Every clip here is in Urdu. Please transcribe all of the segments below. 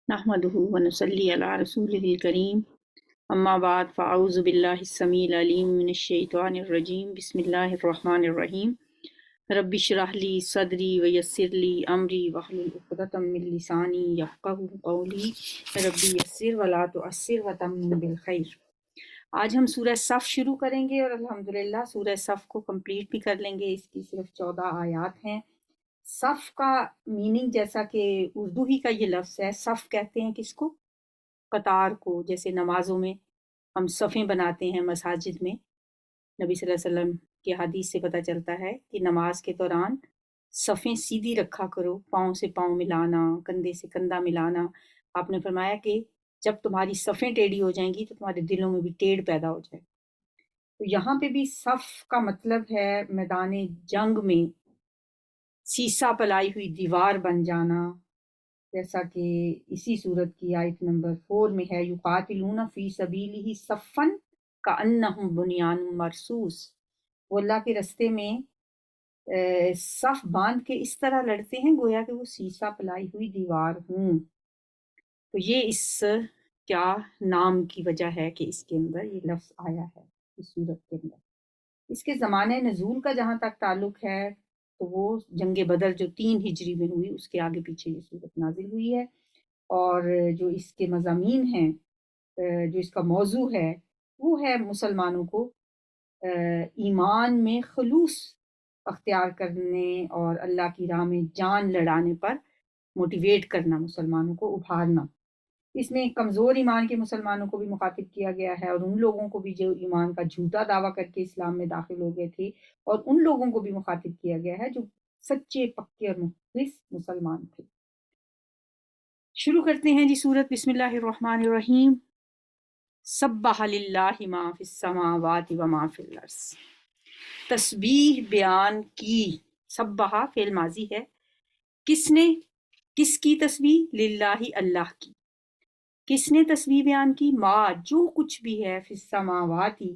نحمده ونصلي على رسوله الكريم اما بعد فاعوذ بالله السميع العليم من الشيطان الرجيم بسم الله الرحمن الرحيم رب اشرح لي صدري ويسر لي امري واحلل عقدة من لساني يفقهوا قولي رب يسر ولا تعسر وتمم بالخير۔ آج ہم سورہ صف شروع کریں گے اور الحمدللہ سورہ صف کو کمپلیٹ بھی کر لیں گے۔ اس کی صرف 14 آیات ہیں۔ صف کا میننگ جیسا کہ اردو ہی کا یہ لفظ ہے، صف کہتے ہیں کس کو؟ قطار کو۔ جیسے نمازوں میں ہم صفیں بناتے ہیں مساجد میں، نبی صلی اللہ علیہ وسلم کی حدیث سے پتہ چلتا ہے کہ نماز کے دوران صفیں سیدھی رکھا کرو، پاؤں سے پاؤں ملانا، کندھے سے کندھا ملانا۔ آپ نے فرمایا کہ جب تمہاری صفیں ٹیڑھی ہو جائیں گی تو تمہارے دلوں میں بھی ٹیڑھ پیدا ہو جائے۔ تو یہاں پہ بھی صف کا مطلب ہے میدان جنگ میں سیسا پلائی ہوئی دیوار بن جانا، جیسا کہ اسی صورت کی آیت نمبر 4 میں ہے، یقاتلون فی سبیلہ صفا کأنہم بنیان مرصوص۔ وہ اللہ کے رستے میں صف باندھ کے اس طرح لڑتے ہیں گویا کہ وہ سیسا پلائی ہوئی دیوار ہوں۔ تو یہ اس کیا نام کی وجہ ہے کہ اس کے اندر یہ لفظ آیا ہے اس صورت کے اندر۔ اس کے زمانے نزول کا جہاں تک تعلق ہے تو وہ جنگ بدر جو 3 ہجری میں ہوئی، اس کے آگے پیچھے یہ صورت نازل ہوئی ہے۔ اور جو اس کے مضامین ہیں، جو اس کا موضوع ہے، وہ ہے مسلمانوں کو ایمان میں خلوص اختیار کرنے اور اللہ کی راہ میں جان لڑانے پر موٹیویٹ کرنا، مسلمانوں کو ابھارنا۔ اس میں کمزور ایمان کے مسلمانوں کو بھی مخاطب کیا گیا ہے، اور ان لوگوں کو بھی جو ایمان کا جھوٹا دعویٰ کر کے اسلام میں داخل ہو گئے تھے، اور ان لوگوں کو بھی مخاطب کیا گیا ہے جو سچے پکے اور مخلص مسلمان تھے۔ شروع کرتے ہیں جی سورت۔ بسم اللہ الرحمن الرحیم۔ سبح للہ ما فی السماوات و ما فی الارض۔ تسبیح بیان کی، سبح فعل ماضی ہے، کس نے، کس کی تسبیح؟ للہ اللہ کی۔ کس نے تسبیح بیان کی؟ ما جو کچھ بھی ہے، فی السماواتی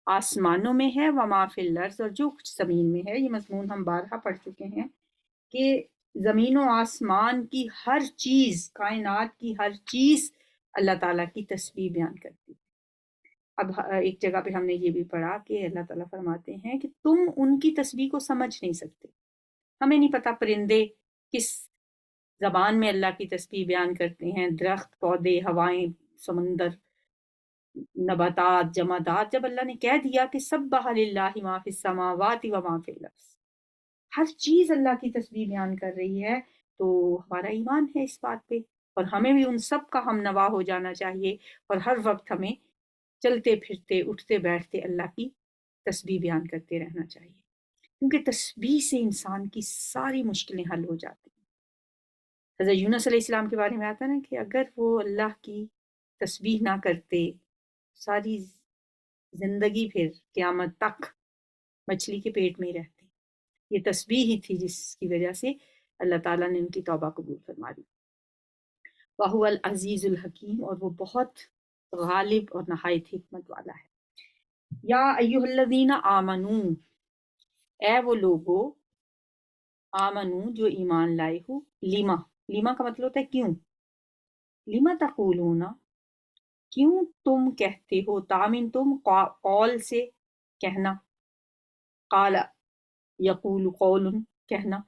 آسمانوں میں ہے، وما فی الارض اور جو کچھ زمین میں ہے۔ یہ مضمون ہم بارہا پڑھ چکے ہیں کہ زمین و آسمان کی ہر چیز، کائنات کی ہر چیز اللہ تعالیٰ کی تسبیح بیان کرتی ہے۔ اب ایک جگہ پہ ہم نے یہ بھی پڑھا کہ اللہ تعالیٰ فرماتے ہیں کہ تم ان کی تسبیح کو سمجھ نہیں سکتے۔ ہمیں نہیں پتا پرندے کس زبان میں اللہ کی تسبیح بیان کرتے ہیں، درخت، پودے، ہوائیں، سمندر، نباتات، جمادات۔ جب اللہ نے کہہ دیا کہ سبح للہ ما فی السماوات و ما فی الارض، ہر چیز اللہ کی تسبیح بیان کر رہی ہے، تو ہمارا ایمان ہے اس بات پہ، اور ہمیں بھی ان سب کا ہم نوا ہو جانا چاہیے، اور ہر وقت ہمیں چلتے پھرتے اٹھتے بیٹھتے اللہ کی تسبیح بیان کرتے رہنا چاہیے، کیونکہ تسبیح سے انسان کی ساری مشکلیں حل ہو جاتی ہیں۔ حضرت یونس علیہ السلام کے بارے میں آتا ہے نا کہ اگر وہ اللہ کی تسبیح نہ کرتے، ساری زندگی پھر قیامت تک مچھلی کے پیٹ میں ہی رہتے۔ یہ تسبیح ہی تھی جس کی وجہ سے اللہ تعالیٰ نے ان کی توبہ قبول فرما لی۔ وَهُوَ العزیز الحکیم، اور وہ بہت غالب اور نہایت حکمت والا ہے۔ یا ایھا الذین آمنو، اے وہ لوگو، آمنو جو ایمان لائے ہو، لیما، لیما کا مطلب ہوتا ہے کیوں، لیما تقولون، کیوں تم کہتے ہو، تامن تم قول سے کہنا، قال یقول قول کہنا،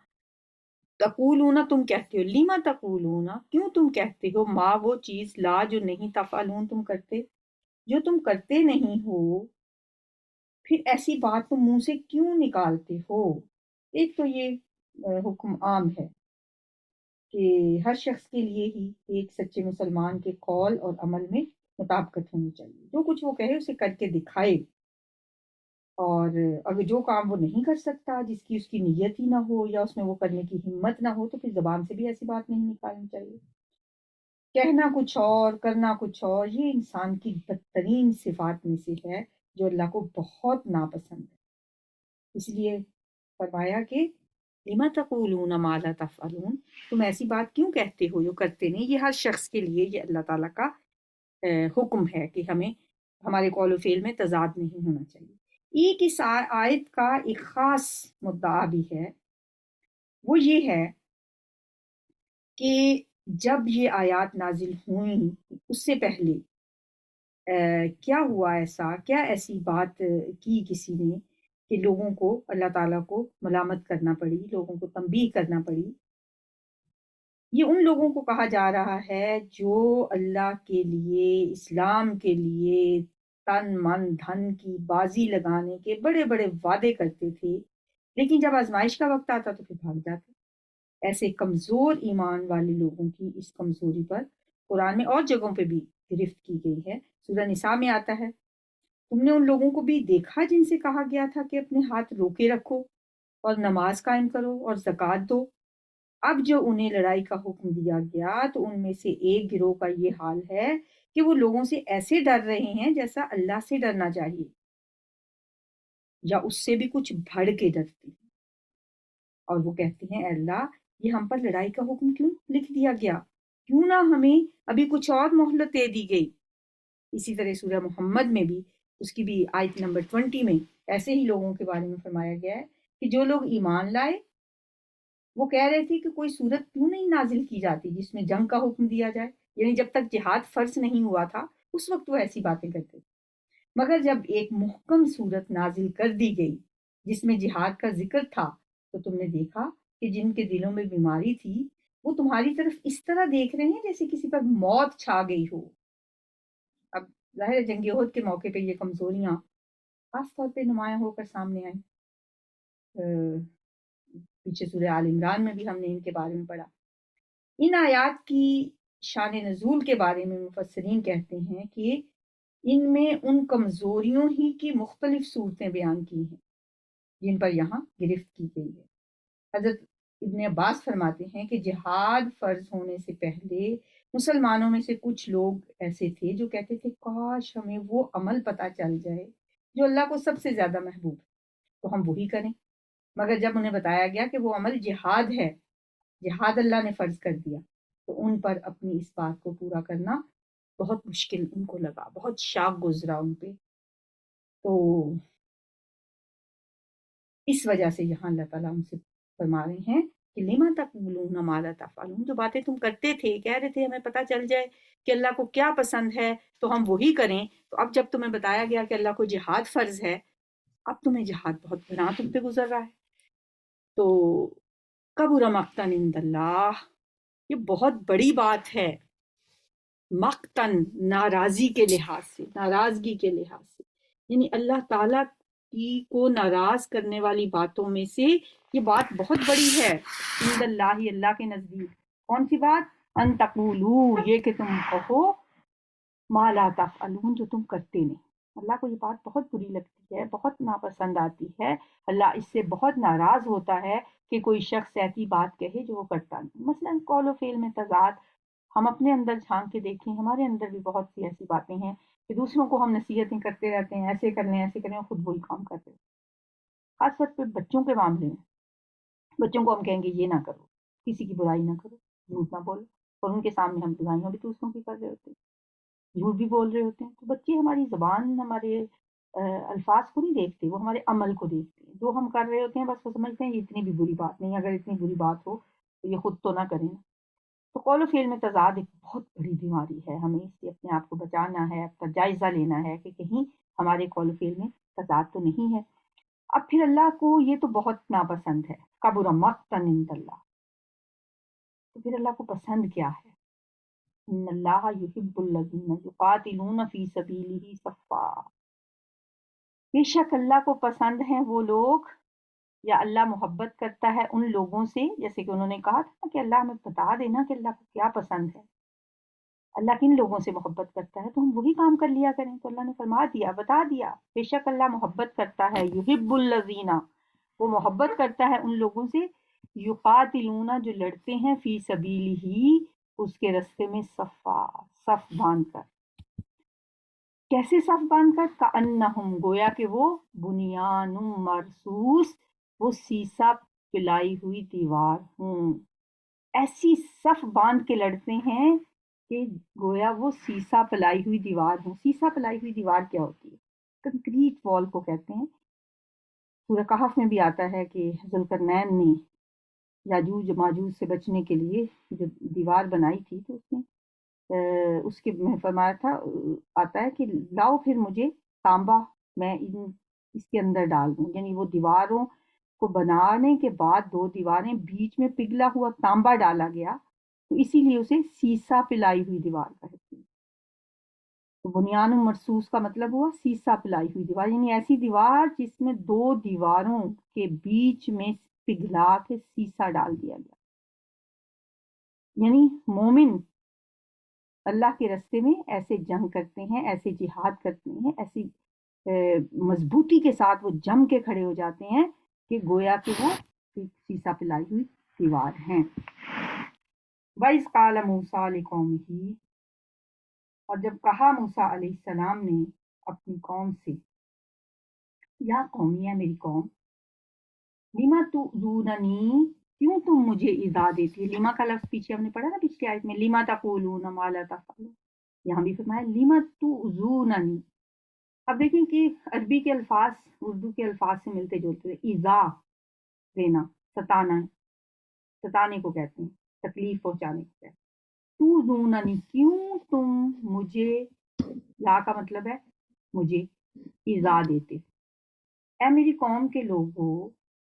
تقولون تم کہتے ہو، لیما تقولون کیوں تم کہتے ہو، ما وہ چیز، لا جو نہیں، تفعلون تم کرتے، جو تم کرتے نہیں ہو، پھر ایسی بات تم منہ سے کیوں نکالتے ہو۔ ایک تو یہ حکم عام ہے کہ ہر شخص کے لیے ہی ایک سچے مسلمان کے قول اور عمل میں مطابقت ہونی چاہیے، جو کچھ وہ کہے اسے کر کے دکھائے، اور اگر جو کام وہ نہیں کر سکتا، جس کی اس کی نیت ہی نہ ہو یا اس میں وہ کرنے کی ہمت نہ ہو، تو پھر زبان سے بھی ایسی بات نہیں نکالنی چاہیے۔ کہنا کچھ اور کرنا کچھ اور، یہ انسان کی بدترین صفات میں سے ہے جو اللہ کو بہت ناپسند ہے۔ اس لیے فرمایا کہ لما تقولون ما لا تفعلون، تم ایسی بات کیوں کہتے ہو جو کرتے نہیں۔ یہ ہر شخص کے لیے یہ اللہ تعالیٰ کا حکم ہے کہ ہمیں ہمارے قول و فعل میں تضاد نہیں ہونا چاہیے۔ ایک اس آیت کا ایک خاص مدعا بھی ہے، وہ یہ ہے کہ جب یہ آیات نازل ہوئیں اس سے پہلے کیا ہوا ایسا، کیا ایسی بات کی کسی نے کہ لوگوں کو اللہ تعالیٰ کو ملامت کرنا پڑی، لوگوں کو تنبیہ کرنا پڑی؟ یہ ان لوگوں کو کہا جا رہا ہے جو اللہ کے لیے، اسلام کے لیے تن من دھن کی بازی لگانے کے بڑے بڑے وعدے کرتے تھے، لیکن جب آزمائش کا وقت آتا تو پھر بھاگ جاتے۔ ایسے کمزور ایمان والے لوگوں کی اس کمزوری پر قرآن میں اور جگہوں پہ بھی گرفت کی گئی ہے۔ سورہ نساء میں آتا ہے، تم نے ان لوگوں کو بھی دیکھا جن سے کہا گیا تھا کہ اپنے ہاتھ روکے رکھو اور نماز قائم کرو اور زکوٰۃ دو، اب جو انہیں لڑائی کا حکم دیا گیا تو ان میں سے ایک گروہ کا یہ حال ہے کہ وہ لوگوں سے ایسے ڈر رہے ہیں جیسا اللہ سے ڈرنا چاہیے، یا اس سے بھی کچھ بڑھ کے ڈرتے ہیں، اور وہ کہتے ہیں اے اللہ یہ ہم پر لڑائی کا حکم کیوں لکھ دیا گیا، کیوں نہ ہمیں ابھی کچھ اور مہلت دے دی گئی۔ اسی طرح سورہ محمد میں بھی اس کی بھی آیت نمبر 20 میں ایسے ہی لوگوں کے بارے میں فرمایا گیا ہے کہ جو لوگ ایمان لائے وہ کہہ رہے تھے کہ کوئی صورت کیوں نہیں نازل کی جاتی جس میں جنگ کا حکم دیا جائے، یعنی جب تک جہاد فرض نہیں ہوا تھا اس وقت وہ ایسی باتیں کرتے تھے، مگر جب ایک محکم صورت نازل کر دی گئی جس میں جہاد کا ذکر تھا تو تم نے دیکھا کہ جن کے دلوں میں بیماری تھی وہ تمہاری طرف اس طرح دیکھ رہے ہیں جیسے کسی پر موت چھا گئی ہو۔ اب ظاہر ہے جنگ احد کے موقع پہ یہ کمزوریاں خاص طور پہ نمایاں ہو کر سامنے آئیں۔ پیچھے سورہ آل عمران میں بھی ہم نے ان کے بارے میں پڑھا۔ ان آیات کی شان نزول کے بارے میں مفسرین کہتے ہیں کہ ان میں ان کمزوریوں ہی کی مختلف صورتیں بیان کی ہیں جن پر یہاں گرفت کی گئی ہے۔ حضرت ابن عباس فرماتے ہیں کہ جہاد فرض ہونے سے پہلے مسلمانوں میں سے کچھ لوگ ایسے تھے جو کہتے تھے کاش ہمیں وہ عمل پتہ چل جائے جو اللہ کو سب سے زیادہ محبوب ہے تو ہم وہی کریں، مگر جب انہیں بتایا گیا کہ وہ عمل جہاد ہے، جہاد اللہ نے فرض کر دیا، تو ان پر اپنی اس بات کو پورا کرنا بہت مشکل ان کو لگا، بہت شاق گزرا ان پہ۔ تو اس وجہ سے یہاں اللہ تعالیٰ ان سے فرما رہے ہیں کہ لما تقولون ما لا تفعلون، جو باتیں تم کرتے تھے، کہہ رہے تھے ہمیں پتہ چل جائے کہ اللہ کو کیا پسند ہے تو ہم وہی کریں، تو اب جب تمہیں بتایا گیا کہ اللہ کو جہاد فرض ہے، اب تمہیں جہاد بہت گناہ تم پہ گزر رہا ہے۔ تو کبر مقتا عند اللہ، یہ بہت بڑی بات ہے، مقتن ناراضی کے لحاظ سے، ناراضگی کے لحاظ سے، یعنی اللہ تعالیٰ کی کو ناراض کرنے والی باتوں میں سے یہ بات بہت بڑی ہے عند اللہ، اللہ کے نزدیک۔ کون سی بات؟ ان تقولو، یہ کہ تم کہو، ما لا تفعلون، جو تم کرتے نہیں۔ اللہ کو یہ بات بہت بری لگتی ہے، بہت ناپسند آتی ہے، اللہ اس سے بہت ناراض ہوتا ہے کہ کوئی شخص ایسی بات کہے جو وہ کرتا نہیں۔ مثلا قول و فعل میں تضاد، ہم اپنے اندر جھانک کے دیکھیں، ہمارے اندر بھی بہت سی ایسی باتیں ہیں کہ دوسروں کو ہم نصیحتیں کرتے رہتے ہیں، ایسے کر لیں ایسے کریں، اور خود وہی کام کرتے ہیں۔ خاص طور پہ بچوں کے معاملے میں بچوں کو ہم کہیں گے یہ نہ کرو، کسی کی برائی نہ کرو، جھوٹ نہ بولو، اور ان کے سامنے ہم برائیاں بھی دوسروں کی کر رہے ہوتے ہیں، جھوٹ بھی بول رہے ہوتے ہیں۔ تو بچے ہماری زبان، ہمارے الفاظ کو نہیں دیکھتے، وہ ہمارے عمل کو دیکھتے ہیں، جو ہم کر رہے ہوتے ہیں بس وہ سمجھتے ہیں یہ اتنی بھی بری بات نہیں، اگر اتنی بری بات ہو تو یہ خود تو نہ کریں۔ تو قول و فعل میں تضاد ایک بہت بڑی بیماری ہے، ہمیں اس سے اپنے آپ کو بچانا ہے، اپنا جائزہ لینا ہے کہ کہیں ہمارے قول و فعل میں تضاد تو نہیں ہے۔ اب پھر اللہ کو یہ تو بہت ناپسند ہے، کبر مقتا عند اللہ، تو پھر اللہ کو پسند کیا ہے؟ ان اللہ یحب الذین یقاتلون فی سبیلہ صفا، بے شک اللہ کو پسند ہیں وہ لوگ، یا اللہ محبت کرتا ہے ان لوگوں سے، جیسے کہ انہوں نے کہا تھا کہ اللہ ہمیں بتا دینا کہ اللہ کو کیا پسند ہے، اللہ کن لوگوں سے محبت کرتا ہے تو ہم وہی کام کر لیا کریں۔ تو اللہ نے فرما دیا، بتا دیا، بے شک اللہ محبت کرتا ہے، یحب الذین، وہ محبت کرتا ہے ان لوگوں سے، یقاتلون، جو لڑتے ہیں، فی سبیلہ، اس کے رستے میں، صفا، صف باندھ کر۔ کیسے صف باندھ کر؟ کأنہم، گویا کہ وہ بنیان مرصوص، وہ سیسا پلائی ہوئی دیوار ہوں، ایسی صف باندھ کے لڑتے ہیں کہ گویا وہ سیسا پلائی ہوئی دیوار ہوں۔ سیسا پلائی ہوئی دیوار کیا ہوتی ہے؟ کنکریٹ وال کو کہتے ہیں۔ سورہ کہف میں بھی آتا ہے کہ ذوالقرنین نے یاجوج ماجوج سے بچنے کے لیے جو دیوار بنائی تھی، تو اس نے اس کے میں فرمایا تھا، آتا ہے کہ لاؤ پھر مجھے تانبا میں اس کے اندر ڈال دوں، یعنی وہ دیواروں کو بنانے کے بعد 2 دیواریں بیچ میں پگھلا ہوا تانبا ڈالا گیا، تو اسی لیے اسے سیسا پلائی ہوئی دیوار کہتے ہیں۔ تو بنیان مرصوص کا مطلب ہوا سیسا پلائی ہوئی دیوار، یعنی ایسی دیوار جس میں 2 دیواروں کے بیچ میں پگھلا کے سیسا ڈال دیا گیا۔ یعنی مومن اللہ کے راستے میں ایسے جنگ کرتے ہیں، ایسے جہاد کرتے ہیں، ایسی مضبوطی کے ساتھ وہ جم کے کھڑے ہو جاتے ہیں کہ گویا کہ وہ سیسا پلائی ہوئی دیوار ہیں۔ وَإِذْ قَالَ مُوسَىٰ لِقَوْمِهِ، اور جب کہا موسیٰ علیہ السلام نے اپنی قوم سے، یا قوم، یا میری قوم، لِمَ تُؤْذُونَنِی، کیوں تم مجھے ایذا دیتی ہے۔ لیما کا لفظ پیچھے ہم نے پڑھا نا پچھلی آیت میں، لِمَ تَقُولُونَ مَا لَا تَفْعَلُونَ، یہاں بھی فرمایا لِمَ تُؤْذُونَنِی۔ اب دیکھیں کہ عربی کے الفاظ اردو کے الفاظ سے ملتے جلتے ہیں۔ ایذا دینا، ستانا، ستانے کو کہتے ہیں، تکلیف پہنچانے کو کہتے ہیں۔ تُؤْذُونَنِی، کیوں تم مجھے، لا کا مطلب ہے مجھے ایذا دیتے، اے میری قوم کے لوگوں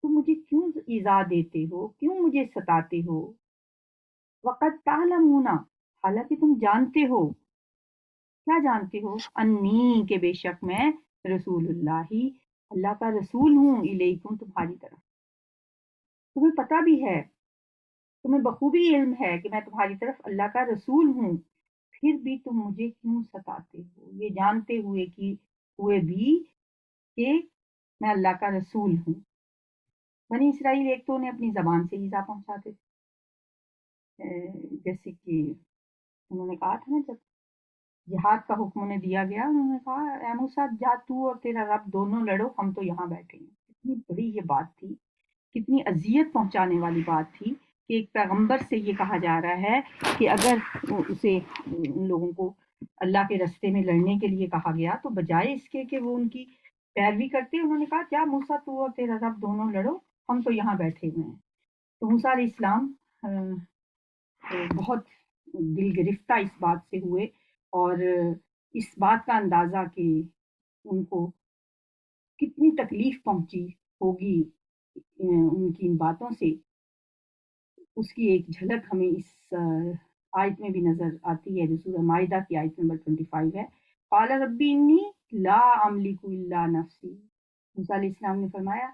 تم مجھے کیوں ایذا دیتے ہو، کیوں مجھے ستاتے ہو۔ وقد تعلمون، حالانکہ تم جانتے ہو، کیا جانتے ہو، انی، کہ بے شک میں رسول اللہ، اللہ کا رسول ہوں، الیکم، تمہاری طرف۔ تمہیں پتہ بھی ہے، تمہیں بخوبی علم ہے کہ میں تمہاری طرف اللہ کا رسول ہوں، پھر بھی تم مجھے کیوں ستاتے ہو، یہ جانتے ہوئے بھی کہ میں اللہ کا رسول ہوں۔ بنی اسرائیل ایک تو انہیں اپنی زبان سے ایذا پہنچاتے تھے، جیسے کہ انہوں نے کہا تھا نا، جب جہاد کا حکم انہیں دیا گیا، انہوں نے کہا اے موسیٰ جا تو اور تیرا رب دونوں لڑو، ہم تو یہاں بیٹھے ہیں۔ کتنی بڑی یہ بات تھی، کتنی اذیت پہنچانے والی بات تھی کہ ایک پیغمبر سے یہ کہا جا رہا ہے کہ اگر اسے، ان لوگوں کو اللہ کے راستے میں لڑنے کے لیے کہا گیا تو بجائے اس کے کہ وہ ان کی پیروی کرتے، انہوں نے کہا جا موسیٰ تو اور تیرا رب دونوں لڑو، ہم تو یہاں بیٹھے ہوئے ہیں۔ تو موسیٰ علیہ السلام بہت دل گرفتہ اس بات سے ہوئے، اور اس بات کا اندازہ کہ ان کو کتنی تکلیف پہنچی ہوگی ان کی ان باتوں سے، اس کی ایک جھلک ہمیں اس آیت میں بھی نظر آتی ہے، جو سورہ مائدہ کی آیت نمبر 25 ہے۔ قال ربی انی لا املک الا نفسی، موسیٰ علیہ السلام نے فرمایا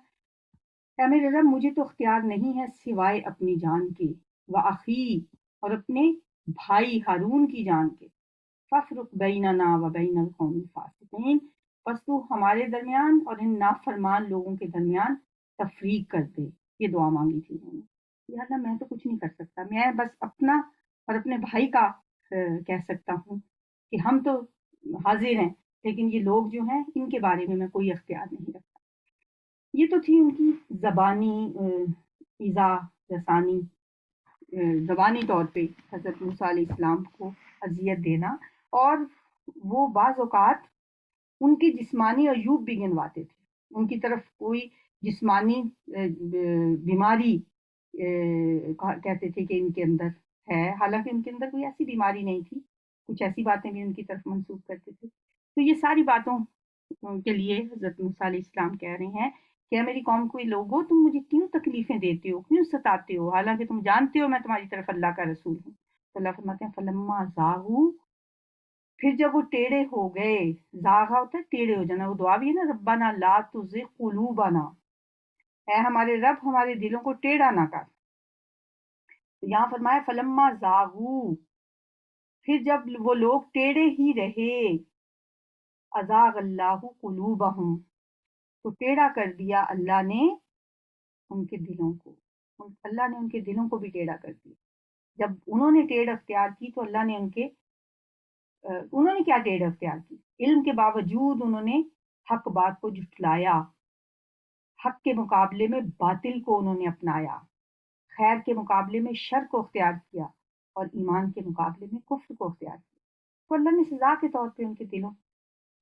اے میرے رب، مجھے تو اختیار نہیں ہے سوائے اپنی جان کے، وَأَخِی، اور اپنے بھائی ہارون کی جان کے، فَافْرُقْ بَيْنَنَا وَبَيْنَ الْقَوْمِ الْفَاسِقِينَ، بس تو ہمارے درمیان اور ان نافرمان لوگوں کے درمیان تفریق کر دے۔ یہ دعا مانگی تھی انہوں نے، یا اللہ میں تو کچھ نہیں کر سکتا، میں بس اپنا اور اپنے بھائی کا کہہ سکتا ہوں کہ ہم تو حاضر ہیں، لیکن یہ لوگ جو ہیں ان کے بارے میں کوئی اختیار نہیں رکھتا۔ یہ تو تھی ان کی زبانی ایذا رسانی، زبانی طور پہ حضرت موسیٰ علیہ السلام کو اذیت دینا، اور وہ بعض اوقات ان کی جسمانی عیوب بھی گنواتے تھے، ان کی طرف کوئی جسمانی بیماری کہتے تھے کہ ان کے اندر ہے، حالانکہ ان کے اندر کوئی ایسی بیماری نہیں تھی، کچھ ایسی باتیں بھی ان کی طرف منسوخ کرتے تھے۔ تو یہ ساری باتوں کے لیے حضرت موسیٰ علیہ السلام کہہ رہے ہیں کہ میری قوم کو لوگو تم مجھے کیوں تکلیفیں دیتے ہو، کیوں ستاتے ہو، حالانکہ تم جانتے ہو میں تمہاری طرف اللہ کا رسول ہوں۔ تو اللہ فرماتے ہیں فلما زاغوا، پھر جب وہ ٹیڑے ہو گئے، زاغا ہوتا ہے ٹیڑے ہو جانا، وہ دعا بھی ہے نا، ربنا لا تزغ قلوبنا، اے ہمارے رب ہمارے دلوں کو ٹیڑھا نہ کر۔ تو یہاں فرمایا فلما زاغوا، پھر جب وہ لوگ ٹیڑے ہی رہے، ازاغ اللہ قلوبہم، تو ٹیڑھا کر دیا اللہ نے ان کے دلوں کو، اللہ نے ان کے دلوں کو بھی ٹیڑھا کر دیا۔ جب انہوں نے ٹیڑھ اختیار کی تو اللہ نے انہوں نے کیا ٹیڑھ اختیار کی، علم کے باوجود انہوں نے حق بات کو جھٹلایا، حق کے مقابلے میں باطل کو انہوں نے اپنایا، خیر کے مقابلے میں شر کو اختیار کیا، اور ایمان کے مقابلے میں کفر کو اختیار کیا۔ تو اللہ نے سزا کے طور پہ ان کے دلوں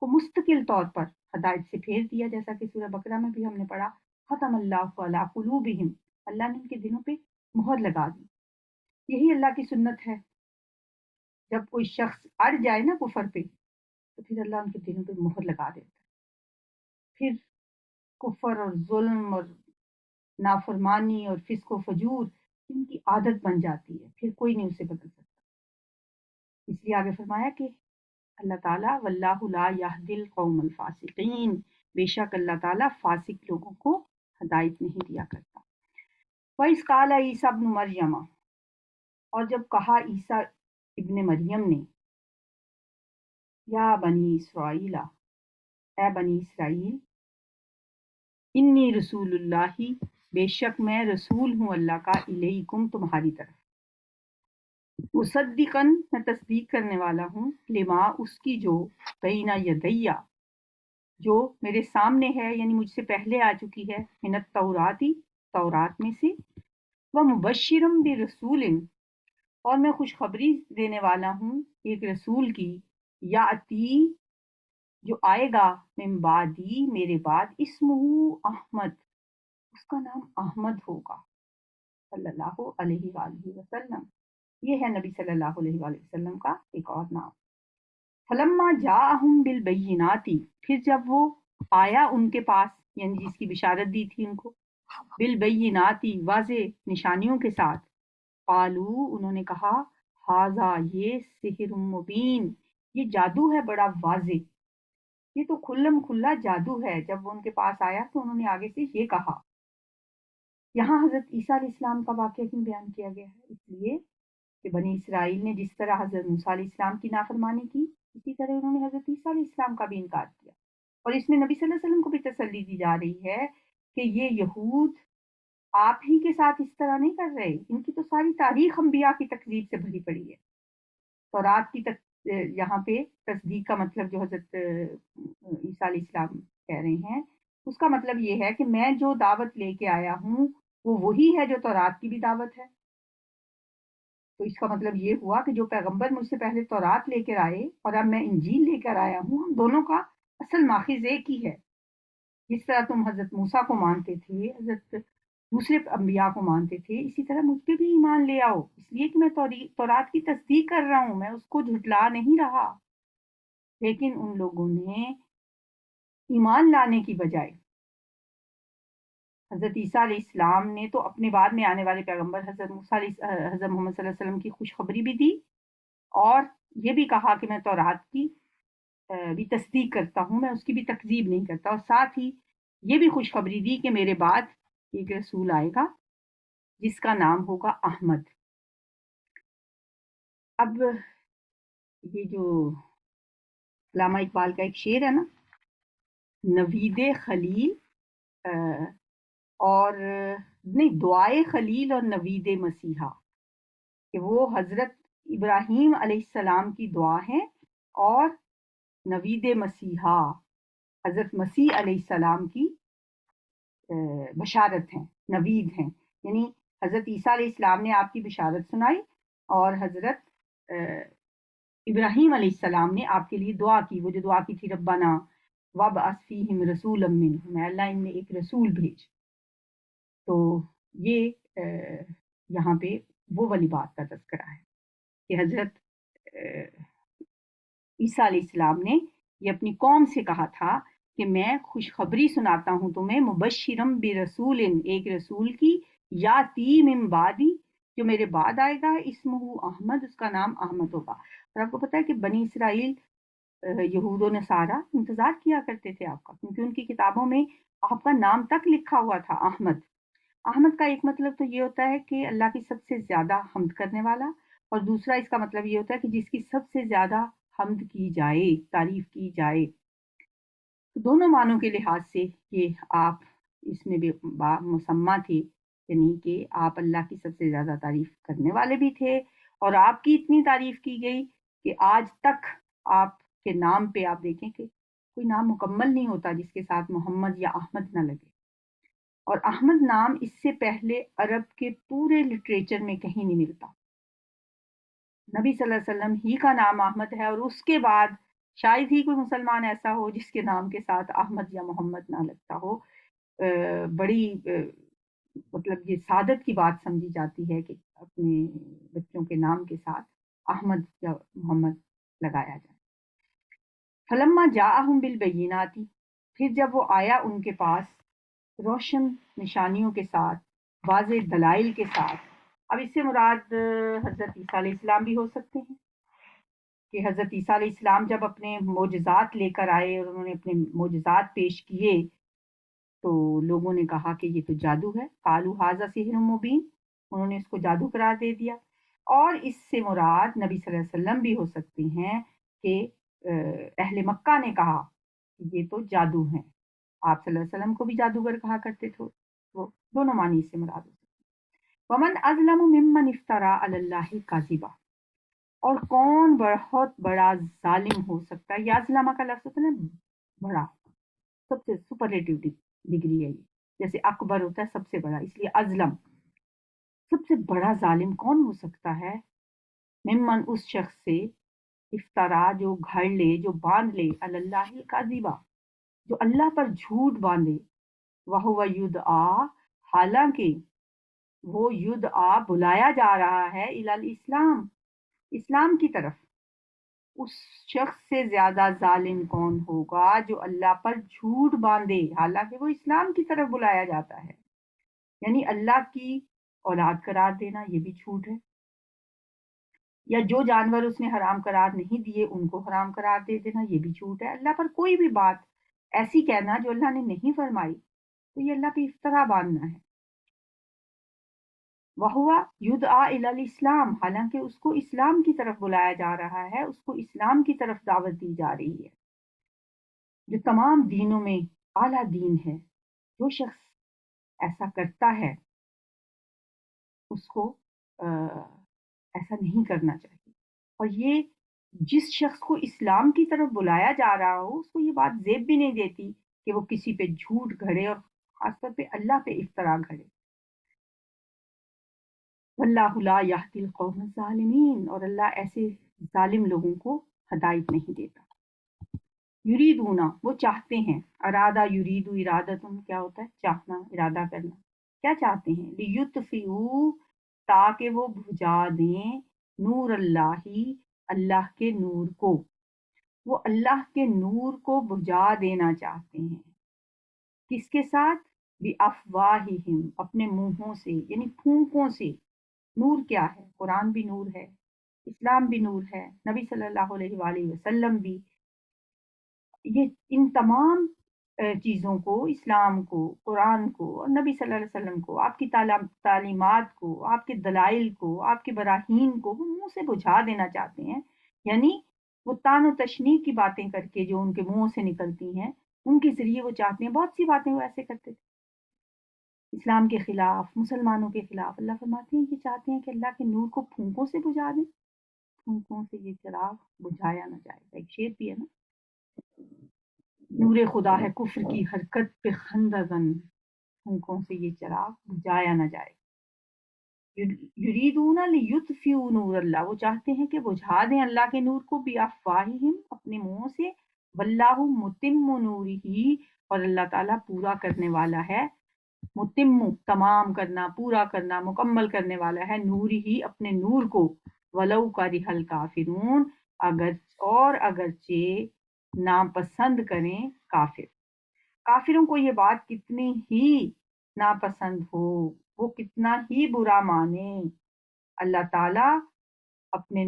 کو مستقل طور پر ہدایت سے پھیر دیا، جیسا کہ سورہ بقرہ میں بھی ہم نے پڑھا ختم اللہ علی قلوبہم، اللہ نے ان کے دلوں پہ مہر لگا دی. یہی اللہ کی سنت ہے. جب کوئی شخص اڑ جائے نا کفر پہ تو پھر اللہ ان کے دلوں پہ مہر لگا دیتا ہے. پھر کفر اور ظلم اور نافرمانی اور فسق و فجور ان کی عادت بن جاتی ہے. پھر کوئی نہیں اسے بدل سکتا. اس لیے آگے فرمایا کہ اللہ تعالیٰ واللہ لا یہدی القوم الفاسقین، بے شک اللہ تعالیٰ فاسق لوگوں کو ہدایت نہیں دیا کرتا. وَإِذْ قَالَ عِیسیٰ ابْنُ مَرْیَمَ، اور جب کہا عیسیٰ ابن مریم نے، یا بنی اسرائیل، اے بنی اسرائیل، انی رسول اللہ، بے شک میں رسول ہوں اللہ کا، الیکم تمہاری طرف، مصدقاً میں تصدیق کرنے والا ہوں، لما اس کی جو بین یدیہ جو میرے سامنے ہے، یعنی مجھ سے پہلے آ چکی ہے، من التوراتی تورات میں سے، ومبشرم برسول، اور میں خوشخبری دینے والا ہوں ایک رسول کی، یاتی جو آئے گا، من بعدی میرے بعد، اسمہ احمد، اس کا نام احمد ہوگا، صلی اللہ علیہ وآلہ وسلم. یہ ہے نبی صلی اللہ علیہ وآلہ وسلم کا ایک اور نام. فلما جاءہم بالبینات، پھر جب وہ آیا ان کے پاس، یعنی جس کی بشارت دی تھی ان کو، بالبینات واضح نشانیوں کے ساتھ، قالو انہوں نے کہا، ھذا یہ سحر مبین، یہ جادو ہے بڑا واضح، یہ تو کھلم کھلا جادو ہے. جب وہ ان کے پاس آیا تو انہوں نے آگے سے یہ کہا. یہاں حضرت عیسیٰ علیہ السلام کا واقعہ کیوں بیان کیا گیا ہے؟ اس لیے کہ بنی اسرائیل نے جس طرح حضرت موسیٰ علیہ السلام کی نافرمانی کی، اسی طرح انہوں نے حضرت عیسیٰ علیہ السلام کا بھی انکار کیا. اور اس میں نبی صلی اللہ علیہ وسلم کو بھی تسلی دی جا رہی ہے کہ یہ یہود آپ ہی کے ساتھ اس طرح نہیں کر رہے، ان کی تو ساری تاریخ انبیاء کی تکذیب سے بھری پڑی ہے. تورات کی یہاں پہ تصدیق کا مطلب جو حضرت عیسیٰ علیہ السلام کہہ رہے ہیں، اس کا مطلب یہ ہے کہ میں جو دعوت لے کے آیا ہوں وہ وہی ہے جو تورات کی بھی دعوت ہے. تو اس کا مطلب یہ ہوا کہ جو پیغمبر مجھ سے پہلے تورات لے کر آئے اور اب میں انجیل لے کر آیا ہوں، ہم دونوں کا اصل ماخذ ایک ہی ہے. جس طرح تم حضرت موسیٰ کو مانتے تھے، حضرت دوسرے انبیاء کو مانتے تھے، اسی طرح مجھ پہ بھی ایمان لے آؤ. اس لیے کہ میں تورات کی تصدیق کر رہا ہوں، میں اس کو جھٹلا نہیں رہا. لیکن ان لوگوں نے ایمان لانے کی بجائے حضرت عیسیٰ علیہ السلام نے تو اپنے بعد میں آنے والے پیغمبر حضرت حضرت محمد صلی اللہ علیہ وسلم کی خوشخبری بھی دی، اور یہ بھی کہا کہ میں تورات کی بھی تصدیق کرتا ہوں، میں اس کی بھی تکذیب نہیں کرتا، اور ساتھ ہی یہ بھی خوشخبری دی کہ میرے بعد ایک رسول آئے گا جس کا نام ہوگا احمد. اب یہ جو علامہ اقبال کا ایک شعر ہے نا، نوید خلیل اور نہیں، دعائے خلیل اور نوید مسیحا، کہ وہ حضرت ابراہیم علیہ السلام کی دعا ہے، اور نوید مسیحا حضرت مسیح علیہ السلام کی بشارت ہیں، نوید ہیں. یعنی حضرت عیسیٰ علیہ السلام نے آپ کی بشارت سنائی، اور حضرت ابراہیم علیہ السلام نے آپ کے لیے دعا کی. وہ جو دعا کی تھی، ربنا وابعث فیہم رسولا منہم، اے اللہ ان میں ایک رسول بھیج. تو یہ یہاں پہ وہ والی بات کا تذکرہ ہے کہ حضرت عیسیٰ علیہ السلام نے یہ اپنی قوم سے کہا تھا کہ میں خوشخبری سناتا ہوں تمہیں، مبشرم برسول، ایک رسول کی، یاتی من بعدی جو میرے بعد آئے گا، اسمہ احمد، اس کا نام احمد ہوگا. اور آپ کو پتہ ہے کہ بنی اسرائیل یہود و نصارہ انتظار کیا کرتے تھے آپ کا، کیونکہ ان کی کتابوں میں آپ کا نام تک لکھا ہوا تھا احمد. احمد کا ایک مطلب تو یہ ہوتا ہے کہ اللہ کی سب سے زیادہ حمد کرنے والا، اور دوسرا اس کا مطلب یہ ہوتا ہے کہ جس کی سب سے زیادہ حمد کی جائے، تعریف کی جائے. تو دونوں معنوں کے لحاظ سے یہ آپ اس میں بھی مسمہ تھے، یعنی کہ آپ اللہ کی سب سے زیادہ تعریف کرنے والے بھی تھے، اور آپ کی اتنی تعریف کی گئی کہ آج تک آپ کے نام پہ آپ دیکھیں کہ کوئی نام مکمل نہیں ہوتا جس کے ساتھ محمد یا احمد نہ لگے. اور احمد نام اس سے پہلے عرب کے پورے لٹریچر میں کہیں نہیں ملتا. نبی صلی اللہ علیہ وسلم ہی کا نام احمد ہے، اور اس کے بعد شاید ہی کوئی مسلمان ایسا ہو جس کے نام کے ساتھ احمد یا محمد نہ لگتا ہو. بڑی مطلب یہ سعادت کی بات سمجھی جاتی ہے کہ اپنے بچوں کے نام کے ساتھ احمد یا محمد لگایا جائے۔ فلما جاءہم بالبینات، پھر جب وہ آیا ان کے پاس روشن نشانیوں کے ساتھ، واضح دلائل کے ساتھ۔ اب اس سے مراد حضرت عیسیٰ علیہ السلام بھی ہو سکتے ہیں کہ حضرت عیسیٰ علیہ السلام جب اپنے معجزات لے کر آئے اور انہوں نے اپنے معجزات پیش کیے تو لوگوں نے کہا کہ یہ تو جادو ہے، قالوا ھذا سحر مبین، انہوں نے اس کو جادو قرار دے دیا۔ اور اس سے مراد نبی صلی اللہ علیہ وسلم بھی ہو سکتے ہیں کہ اہل مکہ نے کہا کہ یہ تو جادو ہیں، آپ صلی اللہ علیہ وسلم کو بھی جادوگر کہا کرتے تھے، وہ دونوں معنی اس سے مراد ہو سکتے ہیں۔ ومن اظلم ممن افترا علی اللہ کاذبا، اور کون بہت بڑا ظالم ہو سکتا ہے، یا ظلم کا لفظ ہوتا ہے نا بڑا، سب سے سپرلیٹو ڈگری ہے یہ، جیسے اکبر ہوتا ہے سب سے بڑا، اس لیے ازلم، سب سے بڑا ظالم کون ہو سکتا ہے، ممن اس شخص سے، افطرا جو گھڑ لے، جو باندھ لے، اللہ الکاذبہ جو اللہ پر جھوٹ باندھے، وہو یدعا حالانکہ وہ یدعا بلایا جا رہا ہے الی الاسلام اسلام کی طرف۔ اس شخص سے زیادہ ظالم کون ہوگا جو اللہ پر جھوٹ باندھے حالانکہ وہ اسلام کی طرف بلایا جاتا ہے، یعنی اللہ کی اولاد قرار دینا یہ بھی جھوٹ ہے، یا جو جانور اس نے حرام قرار نہیں دیے ان کو حرام قرار دے دینا یہ بھی جھوٹ ہے، اللہ پر کوئی بھی بات ایسی کہنا جو اللہ نے نہیں فرمائی تو یہ اللہ پہ افترا باندھنا ہے۔ وہوا یدعا الی الاسلام، حالانکہ اس کو اسلام کی طرف بلایا جا رہا ہے، اس کو اسلام کی طرف دعوت دی جا رہی ہے جو تمام دینوں میں اعلیٰ دین ہے۔ جو شخص ایسا کرتا ہے اس کو ایسا نہیں کرنا چاہیے، اور یہ جس شخص کو اسلام کی طرف بلایا جا رہا ہو اس کو یہ بات زیب بھی نہیں دیتی کہ وہ کسی پہ جھوٹ گھڑے اور خاص طور پہ اللہ پہ افطرا گھڑے۔ واللہ لا یہدی القوم الظالمین، اور اللہ ایسے ظالم لوگوں کو ہدایت نہیں دیتا۔ یریدونا وہ چاہتے ہیں، ارادہ یریدو ارادتن کیا ہوتا ہے چاہنا، ارادہ کرنا، کیا چاہتے ہیں، لیطفئوا تاکہ وہ بجھا دیں، نور اللہ اللہ کے نور کو، وہ اللہ کے نور کو بجھا دینا چاہتے ہیں، کس کے ساتھ، بِأَفْوَاهِهِمْ اپنے منہوں سے، یعنی پھونکوں سے۔ نور کیا ہے، قرآن بھی نور ہے، اسلام بھی نور ہے، نبی صلی اللہ علیہ وآلہ وسلم بھی، یہ ان تمام چیزوں کو، اسلام کو، قرآن کو اور نبی صلی اللہ علیہ وسلم کو، آپ کی تعلیمات کو، آپ کے دلائل کو، آپ کے براہین کو وہ منہ سے بجھا دینا چاہتے ہیں، یعنی وہ تان و تشنیع کی باتیں کر کے جو ان کے منہ سے نکلتی ہیں ان کے ذریعے وہ چاہتے ہیں، بہت سی باتیں وہ ایسے کرتے تھے اسلام کے خلاف، مسلمانوں کے خلاف، اللہ فرماتے ہیں یہ چاہتے ہیں کہ اللہ کے نور کو پھونکوں سے بجھا دیں، پھونکوں سے یہ چراغ بجھایا نہ جائے، ایک شعر بھی ہے نا، نور خدا ہے کفر کی حرکت پہ خندہ زن، پھونکوں سے یہ چراغ بجھایا نہ جائے۔ یریدون لیطفئوا نور اللہ وہ چاہتے ہیں کہ بجھا دیں اللہ کے نور کو، بافواہہم اپنے منہوں سے، واللہ متم نورہ اور اللہ تعالیٰ پورا کرنے والا ہے، متم تمام کرنا، پورا کرنا، مکمل کرنے والا ہے، نور ہی اپنے نور کو، ولو کرہ الکافرون اگر اور اگرچہ ناپسند کریں کافر، کافروں کو یہ بات کتنی ہی ناپسند ہو، وہ کتنا ہی برا مانے، اللہ تعالیٰ اپنے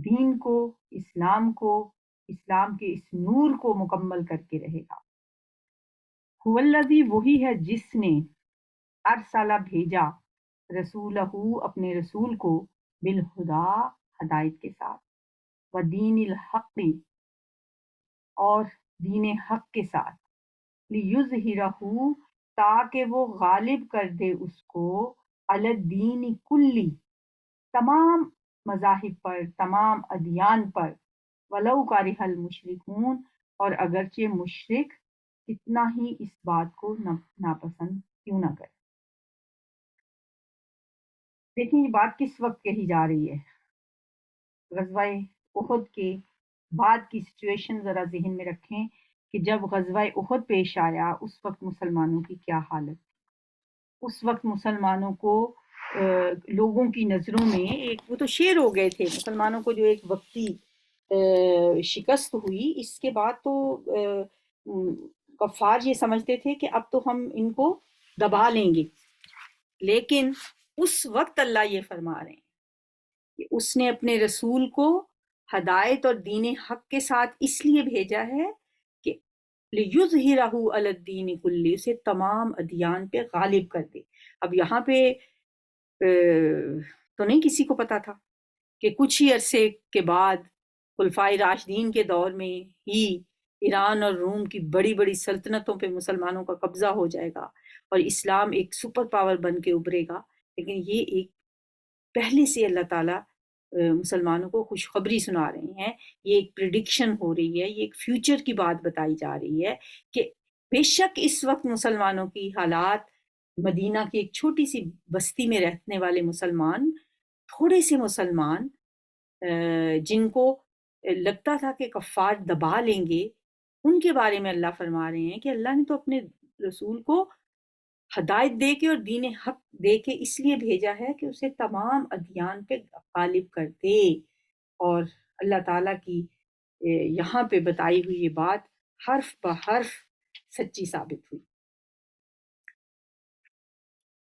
دین کو، اسلام کو، اسلام کے اس نور کو مکمل کر کے رہے گا۔ هو الذی وہی ہے جس نے، ارسلہ بھیجا، رسولہ اپنے رسول کو، بالہدا ہدایت کے ساتھ، ودین الحق اور دین حق کے ساتھ، لیظہرہ تاکہ وہ غالب کر دے اس کو، علی الدین کلی تمام مذاہب پر، تمام ادیان پر، ولو کرہ المشرکون اور اگرچہ مشرک کتنا ہی اس بات کو ناپسند کیوں نہ کرے۔ دیکھیں یہ بات کس وقت کہی جا رہی ہے، غزوہ احد کے بعد کی سچویشن ذرا ذہن میں رکھیں کہ جب غزوہ احد پیش آیا اس وقت مسلمانوں کی کیا حالت تھی۔ اس وقت مسلمانوں کو لوگوں کی نظروں میں ایک وہ تو شیر ہو گئے تھے مسلمانوں کو جو ایک وقتی شکست ہوئی، اس کے بعد تو کفار یہ سمجھتے تھے کہ اب تو ہم ان کو دبا لیں گے، لیکن اس وقت اللہ یہ فرما رہے ہیں کہ اس نے اپنے رسول کو ہدایت اور دین حق کے ساتھ اس لیے بھیجا ہے کہ لِيُظْهِرَهُ عَلَى الدِّينِ كُلِّهِ، اسے تمام ادیان پہ غالب کر دے۔ اب یہاں پہ تو نہیں کسی کو پتا تھا کہ کچھ ہی عرصے کے بعد خلفائے راشدین کے دور میں ہی ایران اور روم کی بڑی بڑی سلطنتوں پہ مسلمانوں کا قبضہ ہو جائے گا اور اسلام ایک سپر پاور بن کے ابھرے گا، لیکن یہ ایک پہلے سے اللہ تعالیٰ مسلمانوں کو خوشخبری سنا رہے ہیں، یہ ایک پریڈکشن ہو رہی ہے، یہ ایک فیوچر کی بات بتائی جا رہی ہے کہ بے شک اس وقت مسلمانوں کی حالات، مدینہ کی ایک چھوٹی سی بستی میں رہنے والے مسلمان، تھوڑے سے مسلمان جن کو لگتا تھا کہ کفار دبا لیں گے، ان کے بارے میں اللہ فرما رہے ہیں کہ اللہ نے تو اپنے رسول کو ہدایت دے کے اور دین حق دے کے اس لیے بھیجا ہے کہ اسے تمام ادیان پہ غالب کر دے، اور اللہ تعالیٰ کی یہاں پہ بتائی ہوئی یہ بات حرف بحرف سچی ثابت ہوئی۔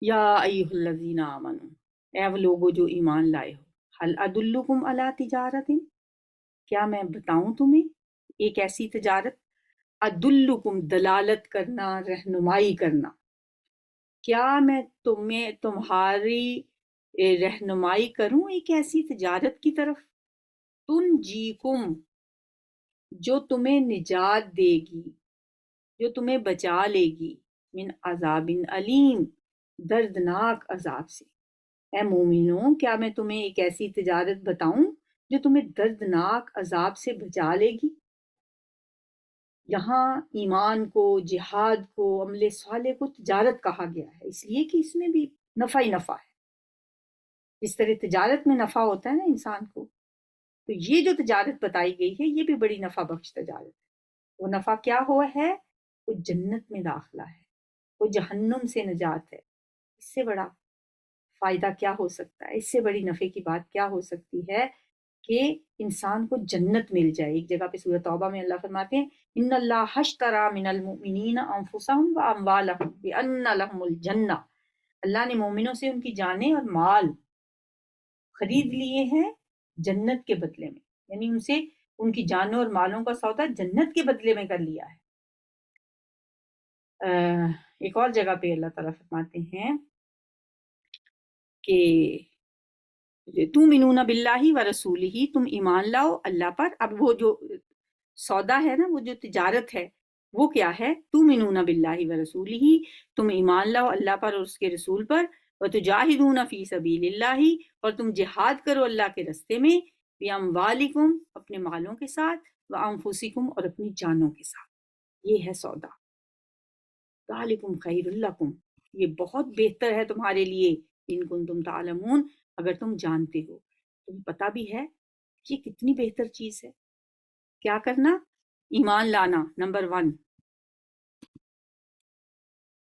یا ایھا الذین آمنو، اے وہ لوگو جو ایمان لائے ہو، هل ادلکم علی تجارت، کیا میں بتاؤں تمہیں ایک ایسی تجارت، ادلکم دلالت کرنا، رہنمائی کرنا، کیا میں تمہاری رہنمائی کروں ایک ایسی تجارت کی طرف، تنجیکم جو تمہیں نجات دے گی، جو تمہیں بچا لے گی، من عذاب علیم دردناک عذاب سے۔ اے مومنوں، کیا میں تمہیں ایک ایسی تجارت بتاؤں جو تمہیں دردناک عذاب سے بچا لے گی؟ یہاں ایمان کو، جہاد کو، عمل صالح کو تجارت کہا گیا ہے، اس لیے کہ اس میں بھی نفع ہی نفع ہے۔ جس طرح تجارت میں نفع ہوتا ہے نا انسان کو، تو یہ جو تجارت بتائی گئی ہے یہ بھی بڑی نفع بخش تجارت ہے۔ وہ نفع کیا ہوا ہے؟ وہ جنت میں داخلہ ہے، وہ جہنم سے نجات ہے۔ اس سے بڑا فائدہ کیا ہو سکتا ہے، اس سے بڑی نفع کی بات کیا ہو سکتی ہے کہ انسان کو جنت مل جائے۔ ایک جگہ پہ سورۃ توبہ میں اللہ فرماتے ہیں ان اللہ اشتری من المؤمنین انفسهم واموالهم بان لهم الجنہ، اللہ نے مومنوں سے ان کی جانیں اور مال خرید لیے ہیں جنت کے بدلے میں، یعنی ان سے ان کی جانوں اور مالوں کا سودا جنت کے بدلے میں کر لیا ہے۔ ایک اور جگہ پہ اللہ تعالیٰ فرماتے ہیں کہ تؤمنون باللہ ورسولہ، تم ایمان لاؤ اللہ پر۔ اب وہ جو سودا ہے نا، وہ جو تجارت ہے وہ کیا ہے؟ تؤمنون باللہ ورسولہ، تم ایمان لاؤ اللہ پر اور اس کے رسول پر، وتجاہدون فی سبیل اللہ، اور تم جہاد کرو اللہ کے رستے میں، باموالکم اپنے مالوں کے ساتھ، وانفسکم اور اپنی جانوں کے ساتھ۔ یہ ہے سودا۔ ذالکم خیر لکم، یہ بہت بہتر ہے تمہارے لیے، ان کنتم تعلمون، اگر تم جانتے ہو۔ تمہیں پتہ بھی ہے یہ کتنی بہتر چیز ہے۔ کیا کرنا؟ ایمان لانا، نمبر 1،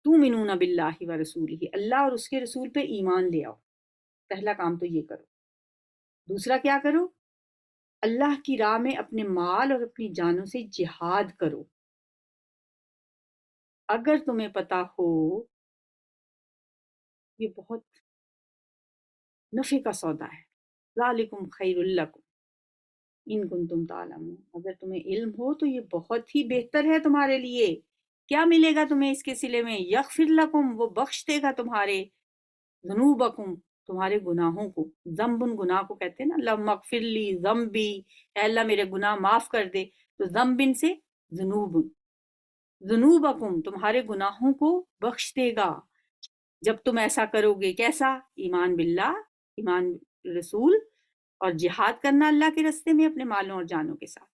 تؤمنون باللہ ورسولہ، اللہ اور اس کے رسول پہ ایمان لے آؤ، پہلا کام تو یہ کرو۔ دوسرا کیا کرو؟ اللہ کی راہ میں اپنے مال اور اپنی جانوں سے جہاد کرو۔ اگر تمہیں پتہ ہو یہ بہت نفع کا سودا ہے، ذالکم خیر لکم ان کنتم تعلمون، اگر تمہیں علم ہو تو یہ بہت ہی بہتر ہے تمہارے لیے۔ کیا ملے گا تمہیں اس کے صلے میں؟ یغفر لکم، وہ بخش دے گا تمہارے، ذنوبکم تمہارے گناہوں کو، ذنبن گناہ کو کہتے ہیں نا، اللہم اغفر لی ذنبی، اے اللہ میرے گناہ معاف کر دے، تو ذنبن سے ذنوب، ذنوبکم تمہارے گناہوں کو بخش دے گا جب تم ایسا کرو گے۔ کیسا؟ ایمان باللہ، ایمان رسول، اور جہاد کرنا اللہ کے راستے میں اپنے مالوں اور جانوں کے ساتھ،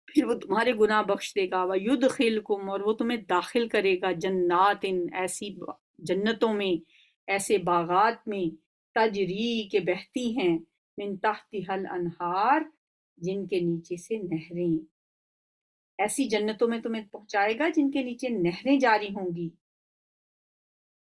پھر وہ تمہارے گناہ بخش دے گا۔ وَيُدْخِلْكُمْ، اور وہ تمہیں داخل کرے گا، جنات، ایسی جنتوں میں، ایسے باغات میں، تجری کے بہتی ہیں، من تحتها الانہار، جن کے نیچے سے نہریں، ایسی جنتوں میں تمہیں پہنچائے گا جن کے نیچے نہریں جاری ہوں گی۔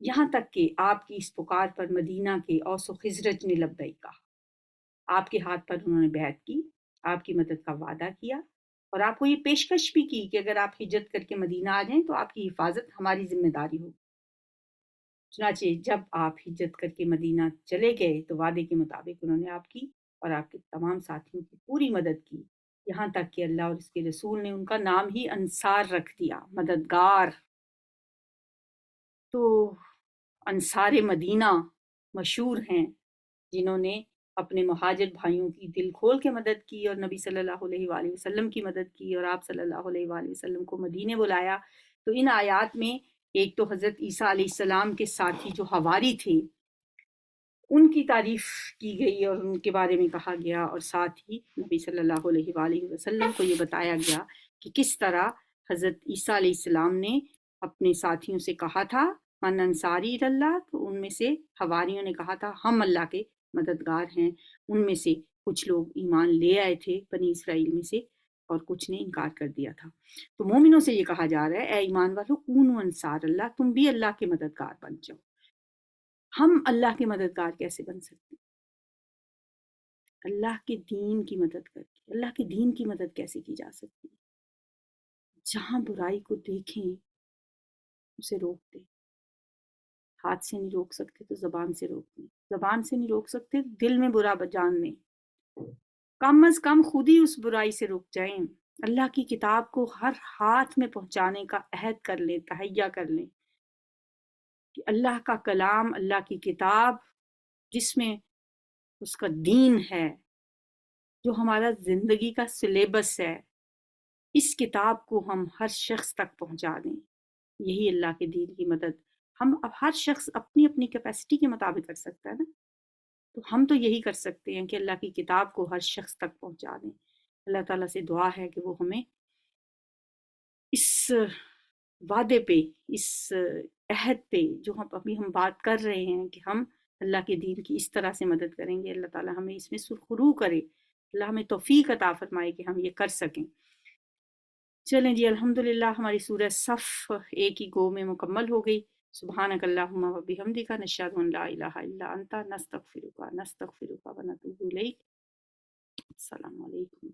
یہاں تک کہ آپ کی اس پکار پر مدینہ کے اوس و خزرج نے لبیک کہا، آپ کے ہاتھ پر انہوں نے بیعت کی، آپ کی مدد کا وعدہ کیا، اور آپ کو یہ پیشکش بھی کی کہ اگر آپ ہجرت کر کے مدینہ آ جائیں تو آپ کی حفاظت ہماری ذمہ داری ہوگی۔ چنانچہ جب آپ ہجرت کر کے مدینہ چلے گئے تو وعدے کے مطابق انہوں نے آپ کی اور آپ کے تمام ساتھیوں کی پوری مدد کی، یہاں تک کہ اللہ اور اس کے رسول نے ان کا نام ہی انصار رکھ دیا، مددگار۔ تو انصار مدینہ مشہور ہیں جنہوں نے اپنے مہاجر بھائیوں کی دل کھول کے مدد کی اور نبی صلی اللہ علیہ وآلہ وسلم کی مدد کی، اور آپ صلی اللہ علیہ وآلہ وسلم کو مدینے بلایا۔ تو ان آیات میں ایک تو حضرت عیسیٰ علیہ السلام کے ساتھی جو حواری تھے ان کی تعریف کی گئی اور ان کے بارے میں کہا گیا، اور ساتھ ہی نبی صلی اللہ علیہ وآلہ وسلم کو یہ بتایا گیا کہ کس طرح حضرت عیسیٰ علیہ السلام نے اپنے ساتھیوں سے کہا تھا من انصاری اللہ، تو ان میں سے حواریوں نے کہا تھا ہم اللہ کے مددگار ہیں۔ ان میں سے کچھ لوگ ایمان لے آئے تھے بنی اسرائیل میں سے، اور کچھ نے انکار کر دیا تھا۔ تو مومنوں سے یہ کہا جا رہا ہے اے ایمان والو کونوا انصار اللہ، تم بھی اللہ کے مددگار بن جاؤ۔ ہم اللہ کے مددگار کیسے بن سکتے ہیں؟ اللہ کے دین کی مدد کر کے۔ اللہ کے دین کی مدد کیسے کی جا سکتی ہے؟ جہاں برائی کو دیکھیں اسے روک دیں۔ ہاتھ سے نہیں روک سکتے تو زبان سے روک دیں، زبان سے نہیں روک سکتے دل میں برا جان لیں، کم از کم خود ہی اس برائی سے رک جائیں۔ اللہ کی کتاب کو ہر ہاتھ میں پہنچانے کا عہد کر لیں، تہیہ کر لیں کہ اللہ کا کلام، اللہ کی کتاب جس میں اس کا دین ہے، جو ہمارا زندگی کا سلیبس ہے، اس کتاب کو ہم ہر شخص تک پہنچا دیں۔ یہی اللہ کے دین کی مدد ہم اب ہر شخص اپنی اپنی کیپیسٹی کے مطابق کر سکتا ہے نا، تو ہم تو یہی کر سکتے ہیں کہ اللہ کی کتاب کو ہر شخص تک پہنچا دیں۔ اللہ تعالیٰ سے دعا ہے کہ وہ ہمیں اس وعدے پہ، اس عہد پہ جو ابھی ہم بات کر رہے ہیں کہ ہم اللہ کے دین کی اس طرح سے مدد کریں گے، اللہ تعالیٰ ہمیں اس میں سرخرو کرے، اللہ ہمیں توفیق عطا فرمائے کہ ہم یہ کر سکیں۔ چلیں جی، الحمدللہ ہماری سورہ صف ایک ہی گو میں مکمل ہو گئی۔ سبحانک اللہم و بحمدک نشہد ان لا الہ الا انت نستغفرک و نتوب الیک۔ السلام علیکم۔